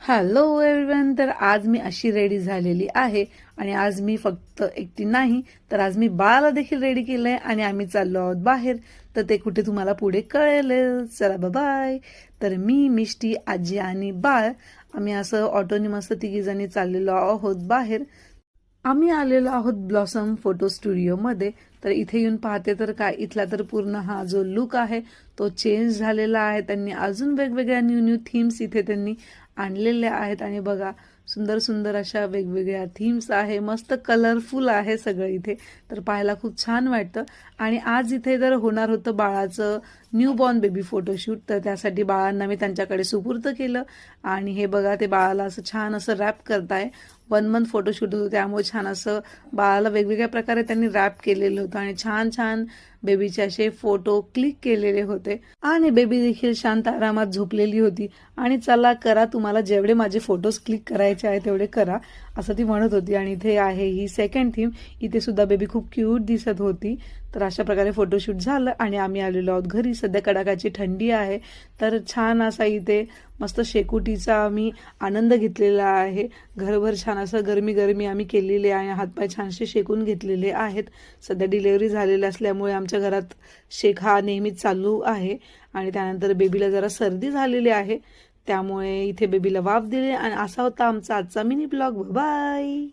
Hello everyone. तर आज मी अशी रेडी झालेली आहे आणि आज मी फक्त एकटी नाही तर आज मी बाळाला देखील रेडी केलंय आणि आम्ही चाललो आहोत बाहेर. तर ते कुठे तुम्हाला पुढे कळेल. चला बाय. तर मी, मिष्टी, आजी आणि बाळ आम्ही असं ऑटोनी मस्त तिघीजणी चाललेलो आहोत बाहेर. आम्ही आलेलो आहोत ब्लॉसम फोटो स्टुडिओमध्ये. तर इथे येऊन पाहते तर काय, इथला तर पूर्ण हा जो लुक आहे तो चेंज झालेला आहे. त्यांनी अजून वेगवेगळ्या न्यू थीम्स इथे त्यांनी आणलेल्या आहेत आणि बघा सुंदर सुंदर अशा वेगवेगळ्या थीम्स आहे. मस्त कलरफुल आहे सगळं इथे. तर पाहायला खूप छान वाटतं. आणि आज इथे तर होणार होतं बाळाचं न्यू बॉर्न बेबी फोटोशूट. तर त्यासाठी बाळांना मी त्यांच्याकडे सुपूर्द केलं आणि हे बघा ते बाळाला असं छान असं रॅप करताय. 1 मंथ फोटोशूट होतं त्यामुळे छान असं बाळाला वेगवेगळ्या प्रकारे त्यांनी रॅप केलेलं होतं आणि छान छान बेबीचे असे फोटो क्लिक केलेले होते. आणि बेबी देखील शांत आरामात झोपलेली होती आणि चला करा, तुम्हाला जेवढे माझे फोटोज क्लिक करायचे आहे तेवढे करा असं ती म्हणत होती. आणि इथे आहे ही सेकंड थीम. इथे सुद्धा बेबी खूप क्यूट दिसत होती. तर अशा प्रकारे फोटोशूट झालं आणि आम्ही आलेलो आहोत घरी. सध्या कडाकाची थंडी आहे तर छान असा इथे मस्त शेकोटीचा आम्ही आनंद घेतलेला आहे. घरभर छान असं गरमी गरमी आम्ही केलेले आहे. हातपाय छानसे शेकून घेतलेले आहेत. सध्या डिलेवरी झालेली असल्यामुळे आमच्या घरात शेक हा नेहमीच चालू आहे. आणि त्यानंतर बेबीला जरा सर्दी झालेली आहे त्यामुळे इथे बेबीला वाफ दिली. आणि असा होता आमचा आजचा मिनी ब्लॉग. बाय.